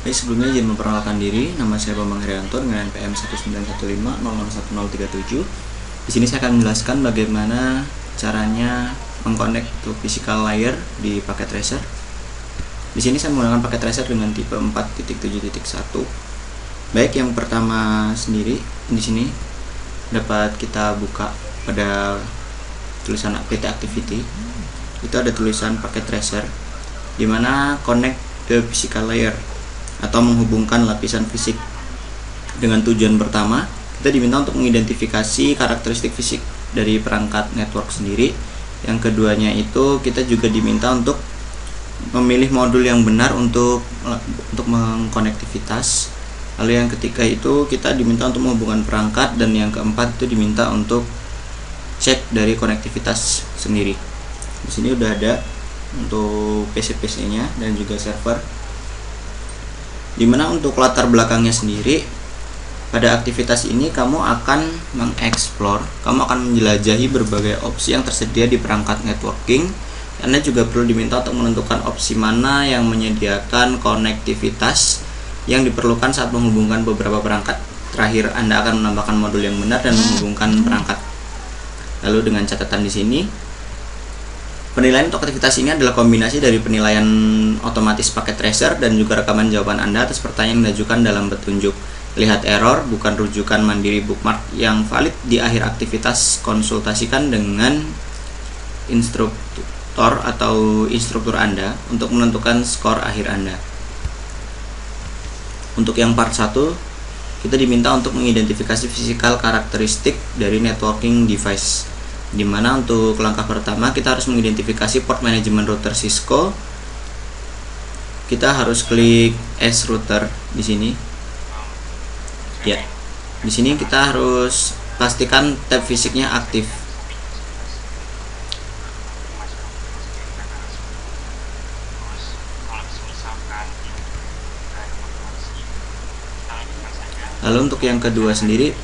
Baik, sebelumnya izin memperkenalkan diri, nama saya Bambang Herianto dengan NPM 191506137. Di sini saya akan menjelaskan bagaimana caranya mengconnect to physical layer di paket tracer. Di sini saya menggunakan paket tracer dengan tipe 4.7.1. Baik, yang pertama sendiri di sini dapat kita buka pada tulisan PT Activity. Itu ada tulisan paket tracer di mana connect the physical layer atau menghubungkan lapisan fisik. Dengan tujuan pertama, kita diminta untuk mengidentifikasi karakteristik fisik dari perangkat network sendiri. Yang keduanya itu kita juga diminta untuk memilih modul yang benar untuk mengkonektivitas. Lalu yang ketiga itu kita diminta untuk menghubungkan perangkat, dan yang keempat itu diminta untuk cek dari konektivitas sendiri. Di sini udah ada untuk PC-nya dan juga server. Dimana untuk latar belakangnya sendiri, pada aktivitas ini kamu akan mengeksplor, kamu akan menjelajahi berbagai opsi yang tersedia di perangkat networking. Anda juga perlu diminta untuk menentukan opsi mana yang menyediakan konektivitas yang diperlukan saat menghubungkan beberapa perangkat. Terakhir, Anda akan menambahkan modul yang benar dan menghubungkan perangkat. Lalu dengan catatan di sini, penilaian untuk aktivitas ini adalah kombinasi dari penilaian otomatis paket tracer dan juga rekaman jawaban Anda atas pertanyaan yang diajukan dalam petunjuk. Lihat error, bukan rujukan mandiri bookmark yang valid di akhir aktivitas. Konsultasikan dengan instruktur atau instruktur Anda untuk menentukan skor akhir Anda. Untuk yang part 1, kita diminta untuk mengidentifikasi physical karakteristik dari networking device. Dimana untuk langkah pertama kita harus mengidentifikasi port management router Cisco. Kita harus klik S router di sini. Ya, di sini kita harus pastikan tab fisiknya aktif. Lalu untuk yang kedua sendiri,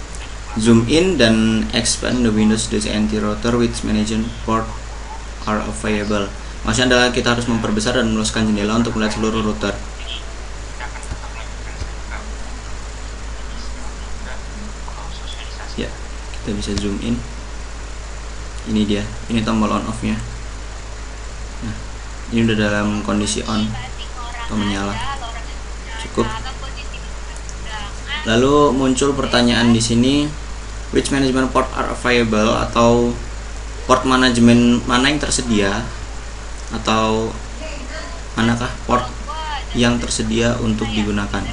zoom in dan expand the Windows DCNT router which management port are available. Maksudnya adalah kita harus memperbesar dan meluaskan jendela untuk melihat seluruh router. Ya, kita bisa zoom in. Ini dia, ini tombol on off nya. Nah, ini udah dalam kondisi on atau menyala. Cukup. Lalu muncul pertanyaan di sini, which management port are available, atau port manajemen mana yang tersedia, atau manakah port yang tersedia untuk digunakan.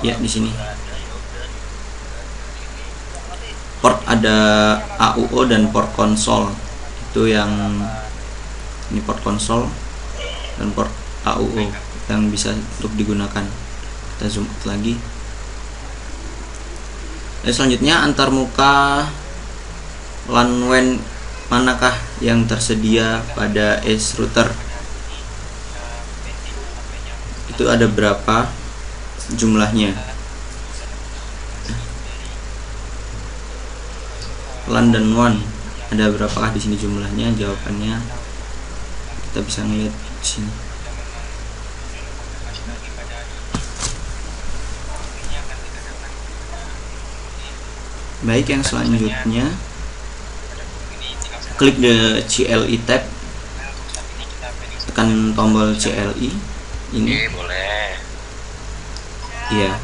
Ya, di sini port ada AUO dan port konsol. Itu yang ini port konsol dan port AUO yang bisa untuk digunakan. Kita zoom out lagi. Selanjutnya, antarmuka LAN WAN manakah yang tersedia pada S router? Itu ada berapa jumlahnya? LAN dan WAN ada berapakah di sini jumlahnya? Jawabannya kita bisa ngeliat di sini. Baik, yang selanjutnya klik the CLI tab, tekan tombol CLI ini. Boleh. Iya.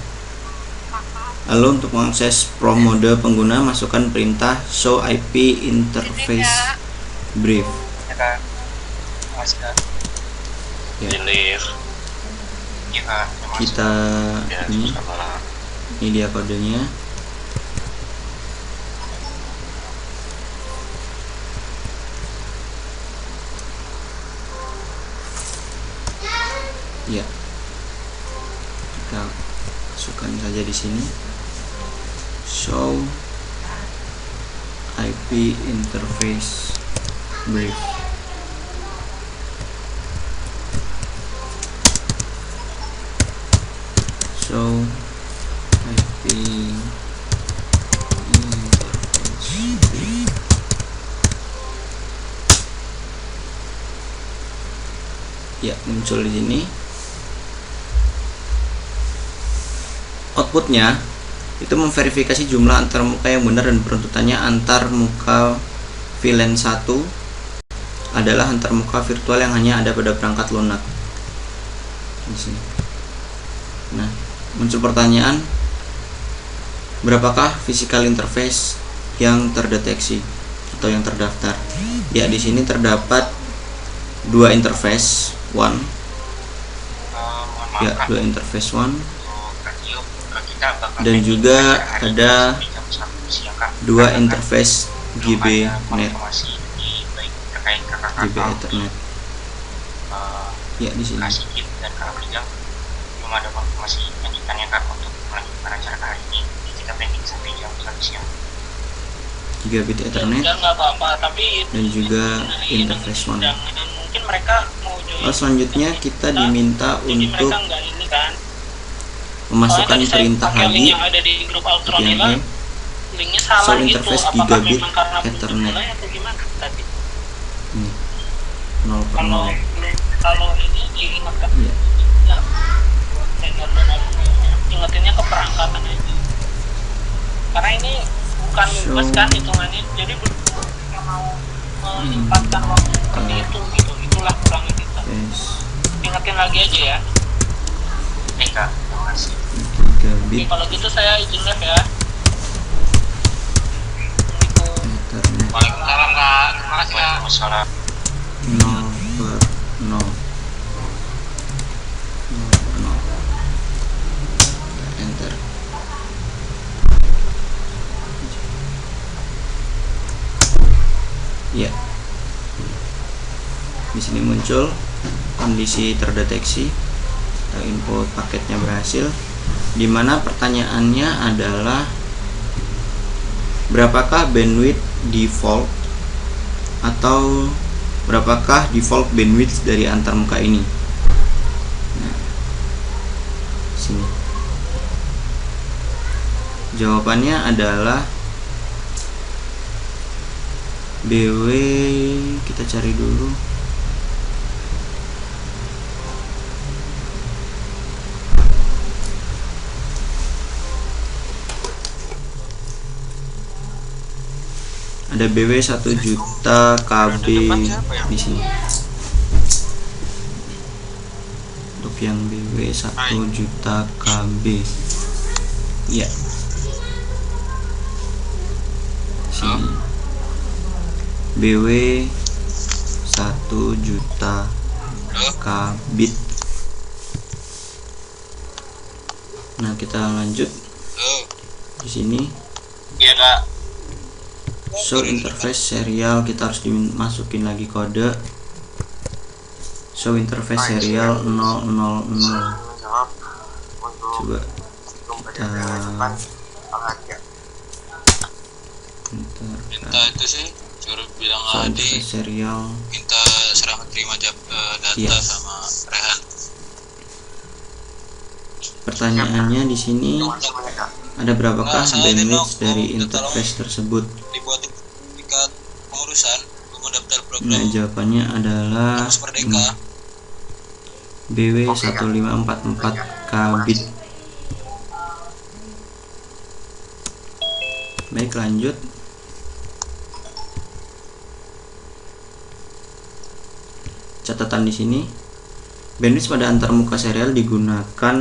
Lalu untuk mengakses pro mode pengguna, masukkan perintah show IP interface brief. Ya. Kita ini dia kodenya. Ya, kita masukkan saja di sini show IP interface brief. Show IP interface brief. Ya, muncul di sini. Outputnya itu memverifikasi jumlah antarmuka yang benar dan peruntutannya antarmuka VLAN 1 adalah antarmuka virtual yang hanya ada pada perangkat lunak. Di sini. Nah, muncul pertanyaan, berapakah physical interface yang terdeteksi atau yang terdaftar? Ya, di sini terdapat 2 interface one. Ya, 2 interface one. Dan juga ada 2 interface GB net, GB Ethernet. Ya, di sini. Belum ada informasi lanjutannya Kak untuk melanjutkan acara hari ini. Kita pending sampai jam 1 siang. Gigabit Ethernet. Nggak apa-apa, tapi dan juga interface one. Mungkin mereka mau join. Selanjutnya kita diminta untuk mereka nggak ini kan. Memasukkan perintah lagi yang ada di grup Ultron yang linknya salah show gitu. interface Apakah gigabit memang karena Ethernet. atau gimana tadi? Ini 0/0. Kalau ini diingatkan. Ya. Ya. Ingetinnya ke perangkatan aja. Karena ini bukan bebas kan hitungannya. Jadi yang mau menyempatkan waktu seperti itu gitu. Itulah kurangnya kita. Ingetin lagi aja ya. Eka, terima kasih. Gigabit kalau gitu saya izin live ya. Ethernet. Waalaikumsalam Kak. Terima kasih Kak. Waalaikumsalam. 0/0. Enter. Ya. Di sini muncul kondisi terdeteksi atau input paketnya berhasil, di mana pertanyaannya adalah berapakah bandwidth default atau berapakah default bandwidth dari antarmuka ini. Nah, sini jawabannya adalah BW. Kita cari dulu. Ada BW 1 juta KB di sini. Untuk yang BW 1 juta KB. Ya. Sini. BW 1 juta kbit. Nah, kita lanjut. Di sini. Iya, Kak. Show interface serial, kita harus dimasukin lagi kode. Show interface serial 000. Coba minta itu sih, suruh bilang show Adi interface serial. minta serah terima data Iya. sama Rehan. Pertanyaannya di sini ada berapakah bandwidth dari interface tersebut? Dibuat sertifikat pengurusan mendaftar program. Nah, jawabannya adalah Kampus Merdeka. BW 1544 kbit. Baik, lanjut. Catatan di sini, bandwidth pada antarmuka serial digunakan.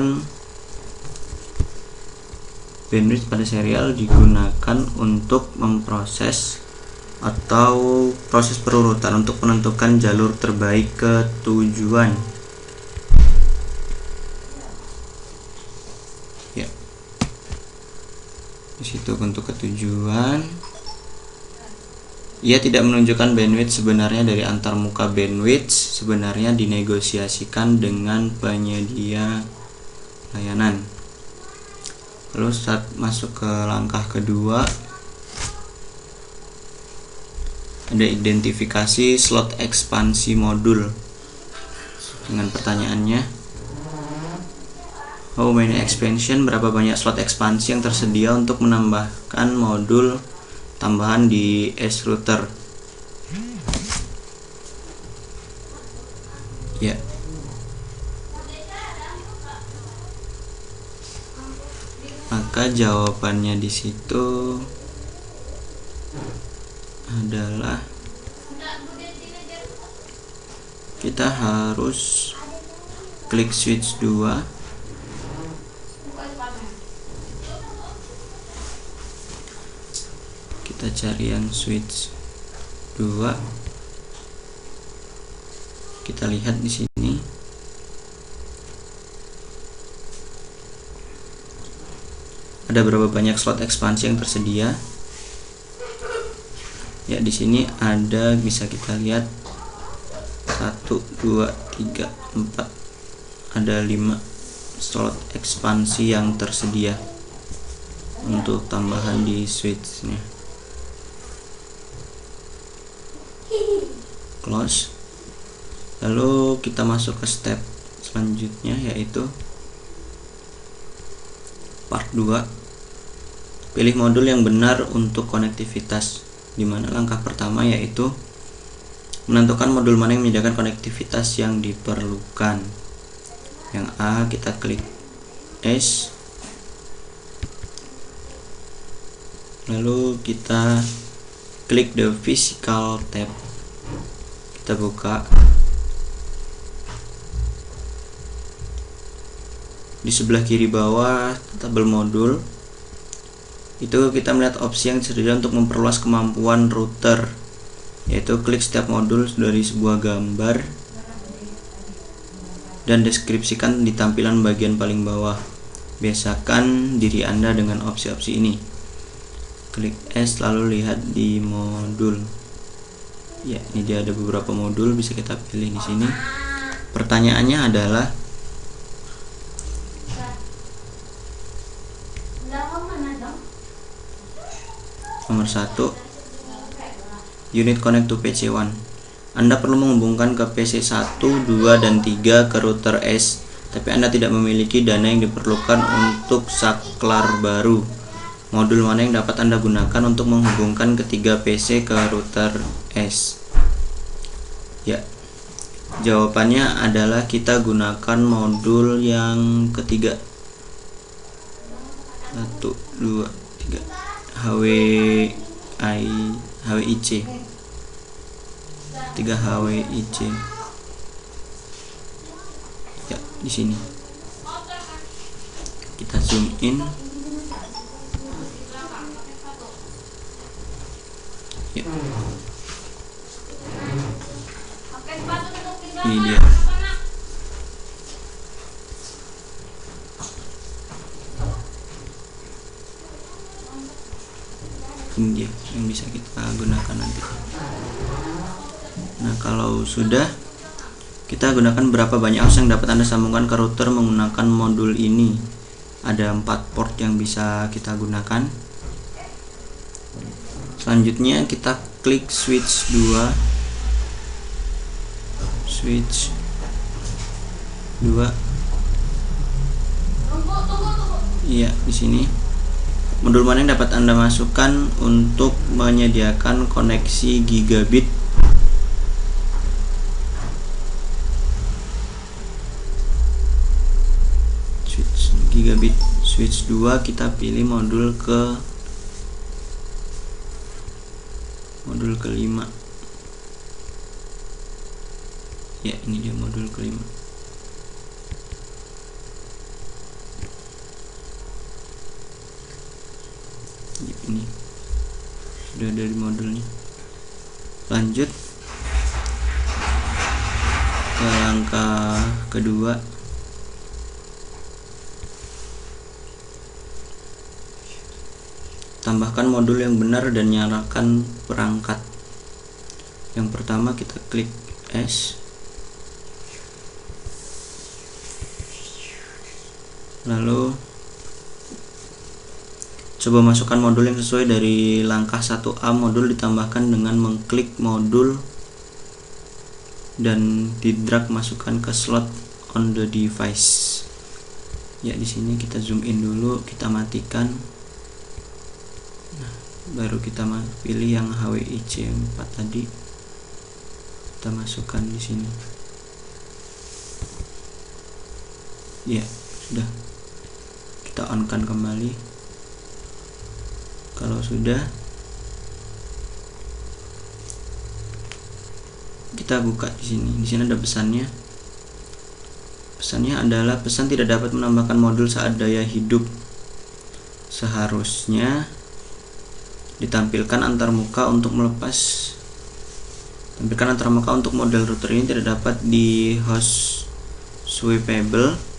Bandwidth pada serial digunakan untuk memproses atau proses perurutan untuk menentukan jalur terbaik ke tujuan. Ya, di situ untuk ketujuan. Ia tidak menunjukkan bandwidth sebenarnya dari antarmuka. Bandwidth sebenarnya dinegosiasikan dengan penyedia layanan. Lalu saat masuk ke langkah kedua, ada identifikasi slot ekspansi modul dengan pertanyaannya, how many expansion, berapa banyak slot ekspansi yang tersedia untuk menambahkan modul tambahan di S router. Ya, Maka jawabannya di situ adalah kita harus klik switch 2, kita cari yang switch 2, kita lihat di sini ada berapa banyak slot ekspansi yang tersedia. Ya, di sini ada, bisa kita lihat 1, 2, 3, 4, ada 5 slot ekspansi yang tersedia untuk tambahan di switchnya. Close. Lalu kita masuk ke step selanjutnya, yaitu part 2. Pilih modul yang benar untuk konektivitas, dimana langkah pertama yaitu menentukan modul mana yang menyediakan konektivitas yang diperlukan. Yang A kita klik S, lalu kita klik the physical tab, kita buka. Di sebelah kiri bawah tabel modul itu kita melihat opsi yang tersedia untuk memperluas kemampuan router, yaitu klik setiap modul dari sebuah gambar dan deskripsikan di tampilan bagian paling bawah. Biasakan diri Anda dengan opsi-opsi ini. Klik S lalu lihat di modul. Ya, ini dia ada beberapa modul bisa kita pilih di sini. Pertanyaannya adalah nomor 1, unit connect to PC1. Anda perlu menghubungkan ke PC 1, 2, dan 3 ke router S, tapi Anda tidak memiliki dana yang diperlukan untuk saklar baru. Modul mana yang dapat Anda gunakan untuk menghubungkan ketiga PC ke router S? Ya, jawabannya adalah kita gunakan modul yang ketiga. 1, 2, 3. HWIC 3 HWIC. Ya, di sini kita zoom in. Ya, ini dia. Ini dia yang bisa kita gunakan nanti. Nah, kalau sudah, kita gunakan berapa banyak akses yang dapat Anda sambungkan ke router menggunakan modul ini. Ada 4 port yang bisa kita gunakan. Selanjutnya kita klik switch 2. Switch 2. Iya, di sini. Modul mana yang dapat Anda masukkan untuk menyediakan koneksi gigabit? Gigabit switch 2, kita pilih modul kelima. Ya, ini dia modul kelima. Ini sudah dari modulnya. Lanjut ke langkah kedua. Tambahkan modul yang benar dan nyalakan perangkat. Yang pertama kita klik S, lalu coba masukkan modul yang sesuai dari langkah 1A. Modul ditambahkan dengan mengklik modul dan di-drag masukkan ke slot on the device. Ya, di sini kita zoom in dulu, kita matikan. Nah, baru kita pilih yang HWIC 4 tadi. Kita masukkan di sini. Ya, sudah. Kita kita on kan kembali. Kalau sudah, kita buka di sini. Di sini ada pesannya. Pesannya adalah pesan tidak dapat menambahkan modul saat daya hidup. Seharusnya ditampilkan antarmuka untuk melepas. Tampilkan antarmuka untuk model router ini tidak dapat di host swappable.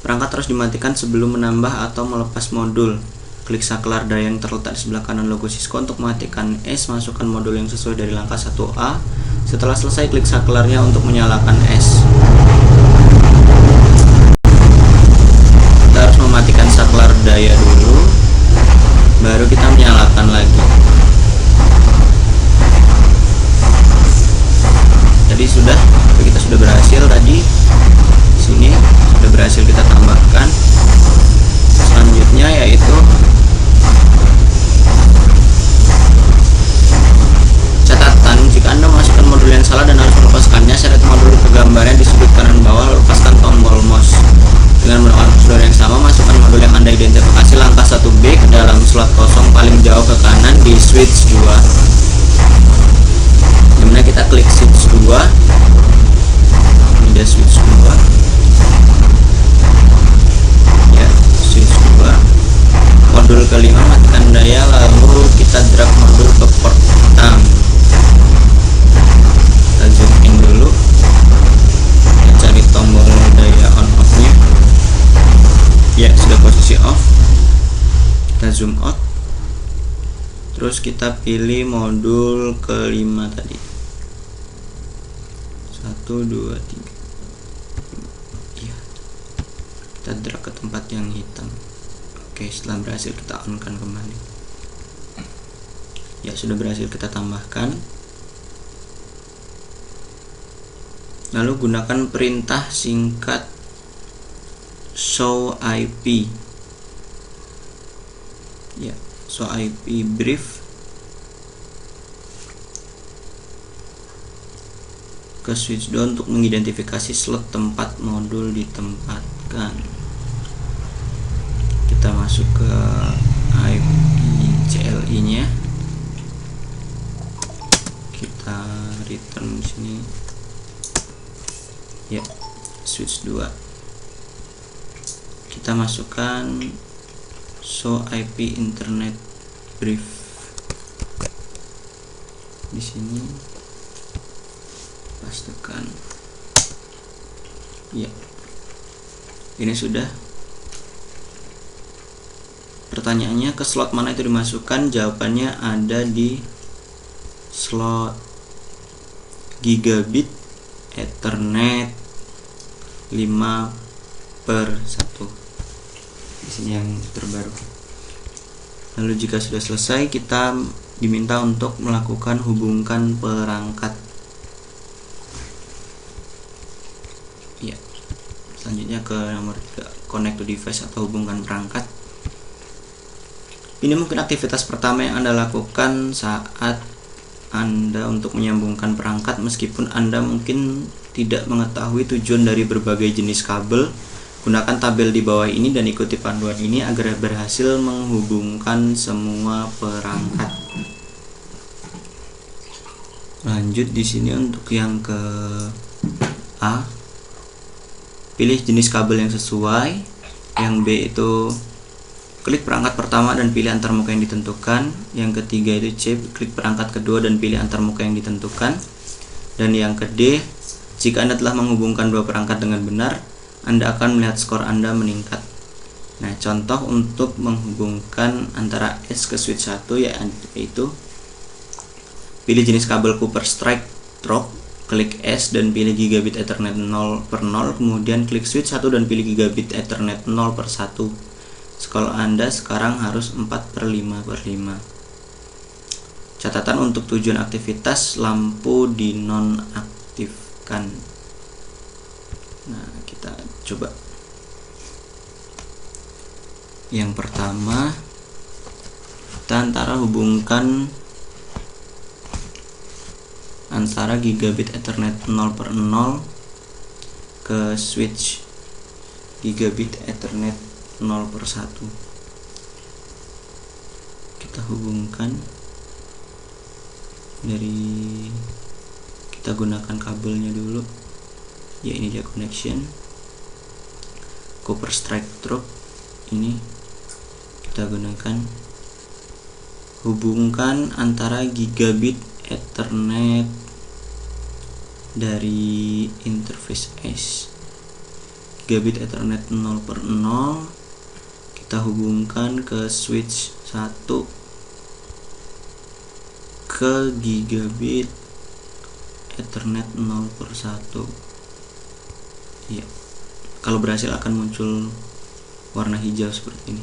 Perangkat harus dimatikan sebelum menambah atau melepas modul. Klik saklar daya yang terletak di sebelah kanan logo Cisco untuk mematikan S. Masukkan modul yang sesuai dari langkah 1A. Setelah selesai, klik saklarnya untuk menyalakan S. Kita harus mematikan saklar daya dulu, baru kita menyalakan lagi. Tadi kita sudah berhasil tadi. Sini sudah berhasil kita tambahkan. Selanjutnya yaitu catatan, jika Anda memasukkan modul yang salah dan harus melepaskannya, seret modul ke gambarnya di sudut kanan bawah, lalu lepaskan tombol mouse. Dengan menggunakan prosedur yang sama, masukkan modul yang Anda identifikasi langkah 1B ke dalam slot kosong paling jauh ke kanan di switch 2. Dimana kita klik switch 2. Ini dia switch 2. Ya, switch 2. Modul kelima, matikan daya, lalu kita drag modul ke port 6. Kita zoom in dulu. Kita cari tombol daya on off nya. Ya, sudah posisi off. Kita zoom out. Terus kita pilih modul kelima tadi. 1, 2, 3. Iya. Kita drag ke tempat yang hitam. Oke, setelah berhasil kita on kan kembali. Ya, sudah berhasil kita tambahkan. Lalu gunakan perintah singkat show IP. Ya, show IP brief ke switch 2 untuk mengidentifikasi slot tempat modul ditempatkan. Kita masuk ke IP CLI nya. Kita return sini. Ya, switch 2. Kita masukkan show IP internet brief di sini, pastikan. Ya, ini sudah. Pertanyaannya, ke slot mana itu dimasukkan? Jawabannya ada di slot gigabit Ethernet 5/1. Di sini yang terbaru. Lalu jika sudah selesai, kita diminta untuk melakukan hubungkan perangkat. Ya. Selanjutnya ke nomor 3, connect to device atau hubungkan perangkat. Ini mungkin aktivitas pertama yang Anda lakukan saat Anda untuk menyambungkan perangkat, meskipun Anda mungkin tidak mengetahui tujuan dari berbagai jenis kabel. Gunakan tabel di bawah ini dan ikuti panduan ini agar berhasil menghubungkan semua perangkat. Lanjut di sini untuk yang ke A, pilih jenis kabel yang sesuai. Yang B itu klik perangkat pertama dan pilih antarmuka yang ditentukan. Yang ketiga itu C, klik perangkat kedua dan pilih antarmuka yang ditentukan. Dan yang ke D, jika Anda telah menghubungkan dua perangkat dengan benar, Anda akan melihat skor Anda meningkat. Nah, contoh untuk menghubungkan antara S ke switch 1 yaitu pilih jenis kabel Cooper Strike Drop, klik S dan pilih gigabit Ethernet 0/0, kemudian klik switch 1 dan pilih gigabit Ethernet 0/1. Skor Anda sekarang harus 4/5/5. Catatan untuk tujuan aktivitas, lampu dinonaktifkan. Nah, kita coba. Yang pertama, kita hubungkan antara gigabit Ethernet 0/0 ke switch gigabit Ethernet 0/1. Kita hubungkan kita gunakan kabelnya dulu ya, ini dia connection copper strike drop, ini kita gunakan, hubungkan antara gigabit Ethernet dari interface S, gigabit Ethernet 0/0, kita hubungkan ke switch 1 ke gigabit Ethernet 0/1 ya. Kalau berhasil akan muncul warna hijau seperti ini.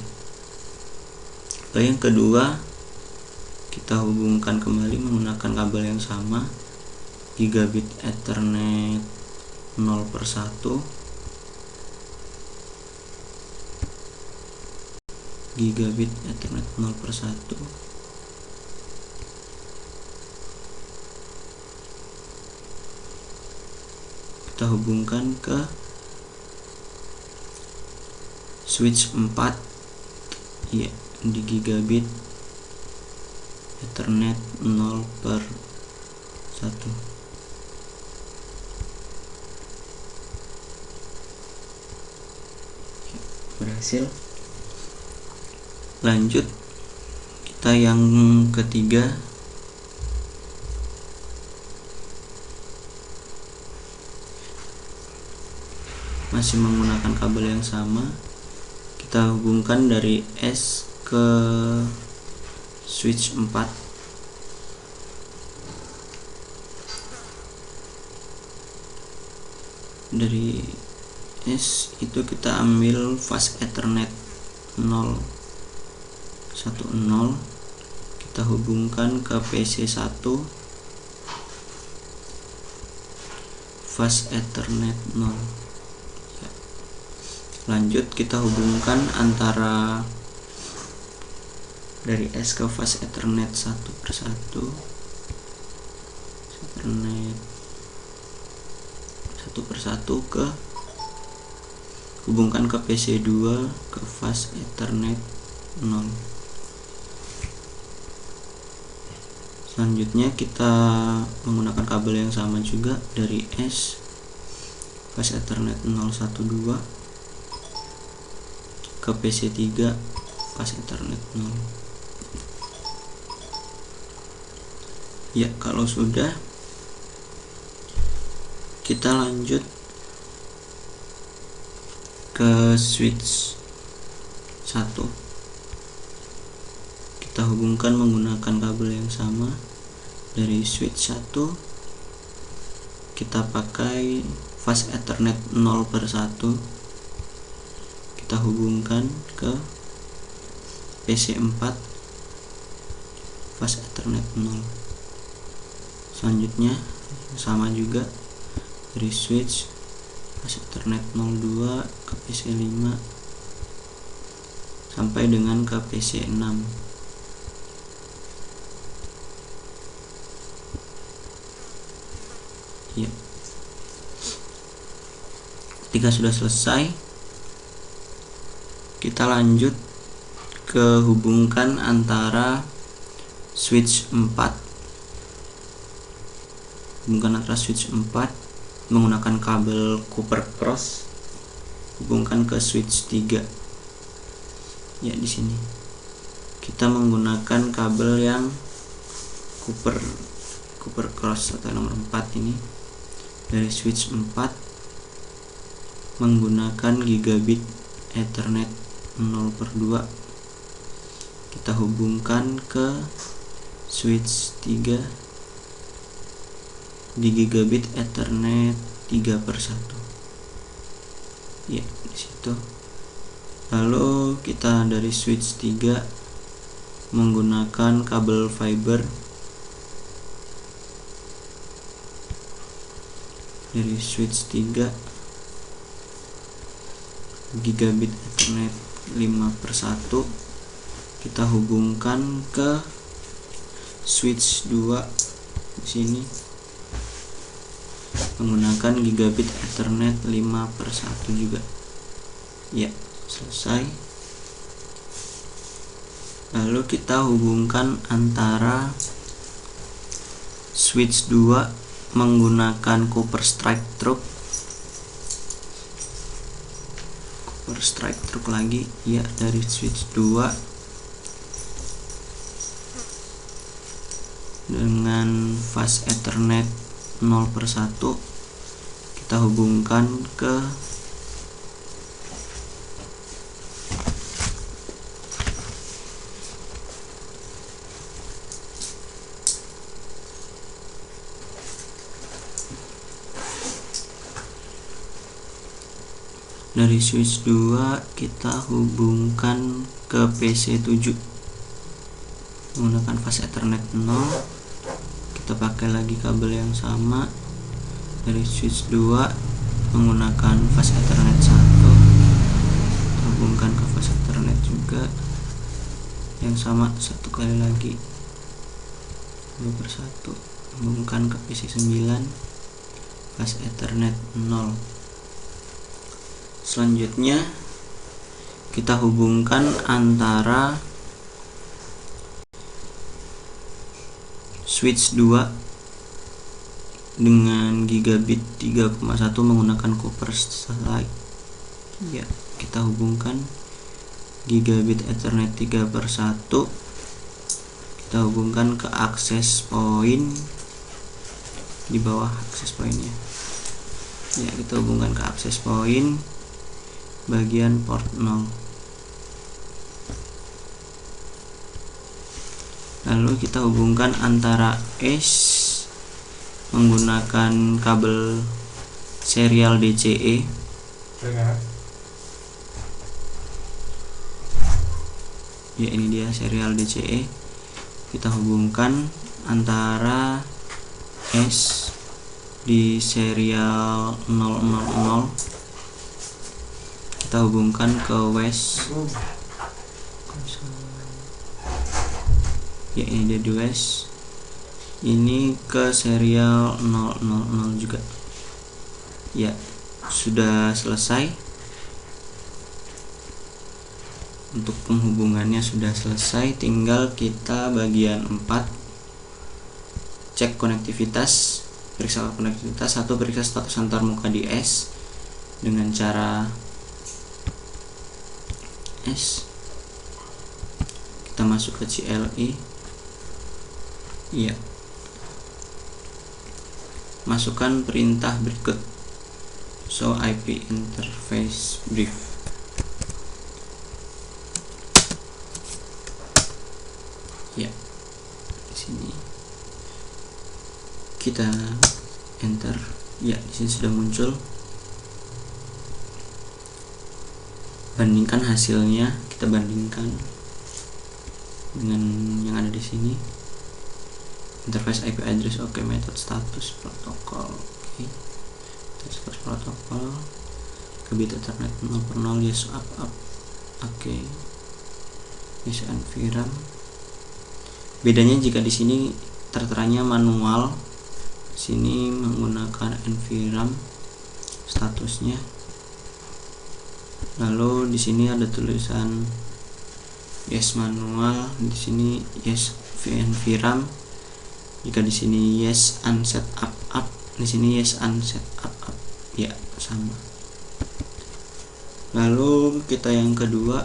Lalu yang kedua, kita hubungkan kembali menggunakan kabel yang sama, gigabit Ethernet 0/1, gigabit Ethernet 0/1, kita hubungkan ke switch 4 ya, di gigabit Ethernet 0/1. Berhasil. Lanjut, kita yang ketiga, masih menggunakan kabel yang sama, kita hubungkan dari S ke switch 4. Dari S itu kita ambil fast Ethernet 0/10, kita hubungkan ke PC1 fast Ethernet 0 ya. Lanjut, kita hubungkan antara dari S ke fast Ethernet 1/1, Ethernet 1/1 ke hubungkan ke PC2 ke fast Ethernet 0. Selanjutnya kita menggunakan kabel yang sama juga dari S fast Ethernet 012 ke PC3 fast Ethernet 0 ya. Kalau sudah, kita lanjut ke switch 1, kita hubungkan menggunakan kabel yang sama dari switch 1, kita pakai fast Ethernet 0/1, kita hubungkan ke PC4 fast Ethernet 0. Selanjutnya sama juga dari switch fast Ethernet 02 ke PC5 sampai dengan ke PC6. Ya. Ketika sudah selesai, kita lanjut ke hubungkan antara switch 4, hubungkan antara switch 4 menggunakan kabel copper cross, hubungkan ke switch 3 ya. Di sini kita menggunakan kabel yang copper cross atau nomor 4 ini dari switch 4 menggunakan gigabit Ethernet 0/2, kita hubungkan ke switch 3 di gigabit Ethernet 3/1 ya, di situ. Lalu kita dari switch 3 menggunakan kabel fiber dari switch 3 gigabit Ethernet 5/1, kita hubungkan ke switch 2 di sini menggunakan gigabit Ethernet 5/1 juga ya. Selesai. Lalu kita hubungkan antara switch 2 menggunakan copper strike truk lagi ya, dari switch 2 dengan fast Ethernet 0/1 kita hubungkan ke dari switch 2 kita hubungkan ke PC7 menggunakan fast Ethernet 0. Kita pakai lagi kabel yang sama dari switch 2 menggunakan fast Ethernet 1, hubungkan ke fast Ethernet juga yang sama satu kali lagi 2/1, hubungkan ke PC9 fast Ethernet 0. Selanjutnya kita hubungkan antara switch 2 dengan gigabit 3,1 menggunakan copper strike. Ya, kita hubungkan gigabit Ethernet 3/1. Kita hubungkan ke access point di bawah access pointnya. Ya, kita hubungkan ke access point bagian port 0. Lalu kita hubungkan antara S menggunakan kabel serial DCE ya, ini dia serial DCE. Kita hubungkan antara S di serial 000, kita hubungkan ke WES ya, ini dia di WES, ini ke serial 000 juga ya. Sudah selesai untuk penghubungannya, sudah selesai. Tinggal kita bagian 4 cek konektivitas, periksa konektivitas. 1, periksa status antarmuka di S dengan cara S. Kita masuk ke CLI ya, masukkan perintah berikut show IP interface brief. Ya, di sini kita enter ya, di sini sudah muncul. Bandingkan hasilnya, kita bandingkan dengan yang ada di sini. Interface IP address oke, method status protokol oke, status protokol gigabit Ethernet 0/0 yes up oke, yes NVRAM. Bedanya jika di sini terteranya manual, sini menggunakan NVRAM statusnya. Lalu di sini ada tulisan yes manual, di sini yes NVRAM. Jika di sini yes unset up, di sini yes unset up ya, sama. Lalu kita yang kedua,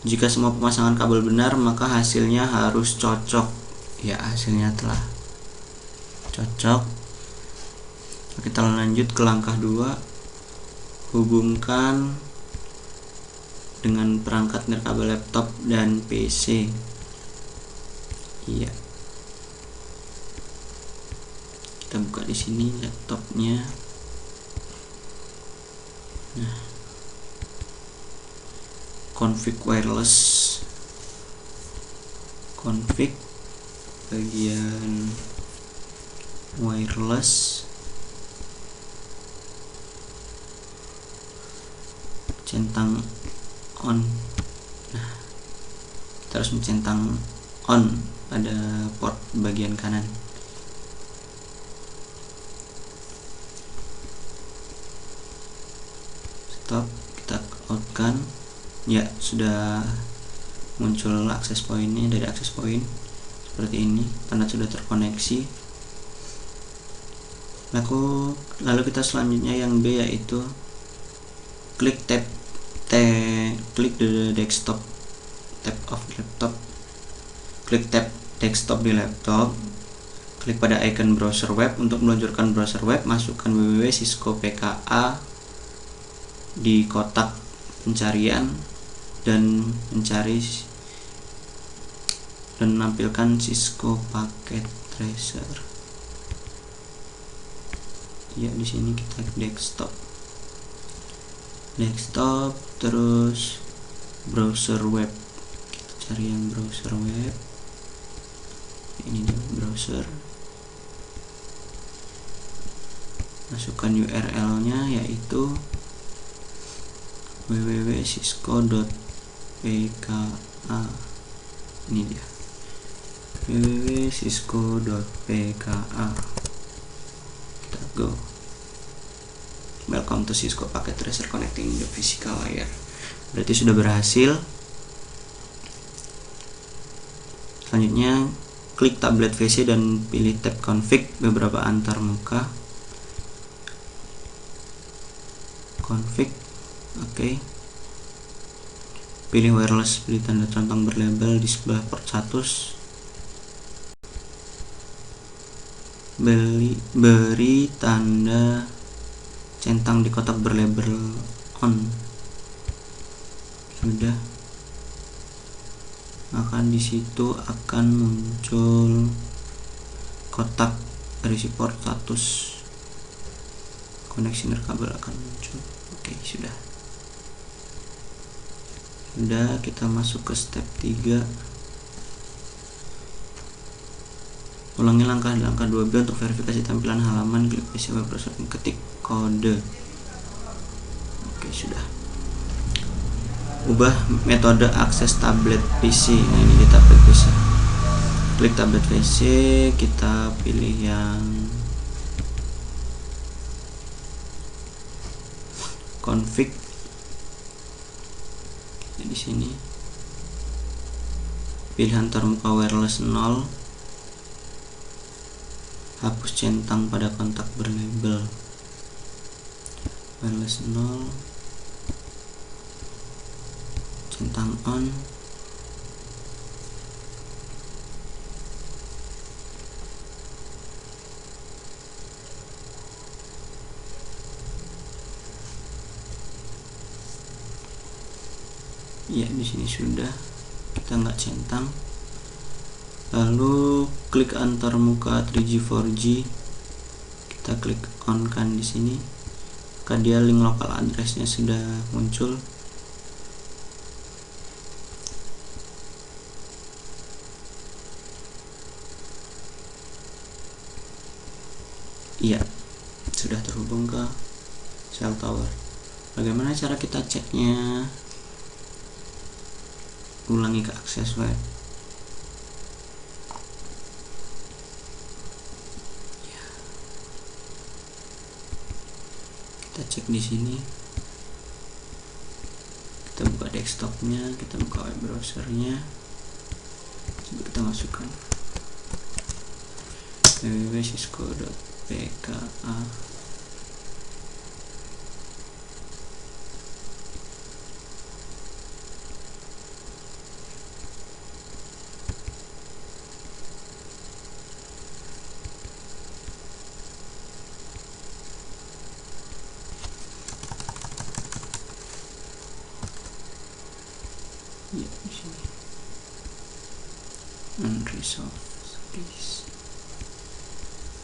jika semua pemasangan kabel benar maka hasilnya harus cocok ya, hasilnya telah cocok. Kita lanjut ke langkah 2, hubungkan dengan perangkat nirkabel laptop dan PC. Iya. Kita buka di sini laptopnya. Nah, config wireless, config bagian wireless, centang on. Nah, kita harus mencentang on pada port bagian kanan. Stop, kita out kan ya, sudah muncul akses poinnya dari akses point seperti ini, tanda sudah terkoneksi. Lalu kita selanjutnya yang B, yaitu klik klik the desktop tab of laptop, klik tab desktop di laptop, klik pada icon browser web. Untuk meluncurkan browser web, masukkan www.cisco.pka di kotak pencarian dan mencari dan menampilkan Cisco Packet Tracer. Ya, di sini kita desktop, terus browser web. Kita cari yang browser web. Ini dia browser. Masukkan URL-nya, yaitu www.cisco.pka. Ini dia, www.cisco.pka. Kita go. Welcome to Cisco Packet Tracer connecting the physical layer. Berarti sudah berhasil. Selanjutnya klik tablet PC dan pilih tab config beberapa antarmuka. Config, oke. Pilih wireless, pilih tanda centang berlabel di sebelah port 100. Beri tanda centang di kotak berlabel on. Sudah, maka di situ akan muncul kotak berisi port 100. Koneksi nirkabel akan muncul. Oke, sudah, kita masuk ke step 3. Ulangi langkah 2B untuk verifikasi tampilan halaman. Klik PC web browser dan ketik kode. Oke, sudah. Ubah metode akses tablet PC. Nah, ini di tablet PC. Klik tablet PC, kita pilih yang config. Di sini pilih antarmuka wireless 0, hapus centang pada kontak berlabel wireless 0, centang on. Ya, di sini sudah, kita nggak centang. Lalu klik antarmuka 3G 4G, kita klik on kan di sini, maka dia link lokal addressnya sudah muncul. Iya, sudah terhubung ke cell tower. Bagaimana cara kita ceknya? Ulangi ke akses web. Ya. Kita cek di sini. Kita buka desktopnya, kita buka web browsernya. Coba kita masukkan www.cisco.pka. Ya, di sini unresolved case.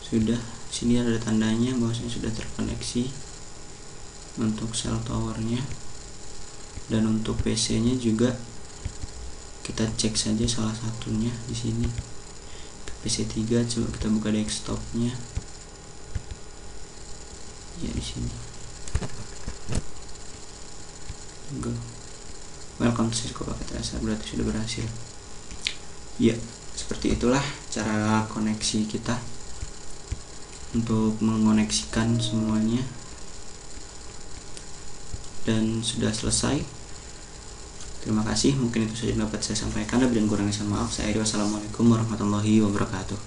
Sudah, sini ada tandanya bahwasanya sudah terkoneksi untuk cell towernya, dan untuk PC nya juga kita cek saja salah satunya di sini. PC 3, coba kita buka desktopnya. Ya, di sini. Go. Welcome to Cisco Packet Tracer, berarti sudah berhasil. Ya, seperti itulah cara koneksi kita untuk mengoneksikan semuanya, dan sudah selesai. Terima kasih, mungkin itu saja dapat saya sampaikan. Lebih dan kurangnya saya maaf. Saya Eri, wassalamualaikum warahmatullahi wabarakatuh.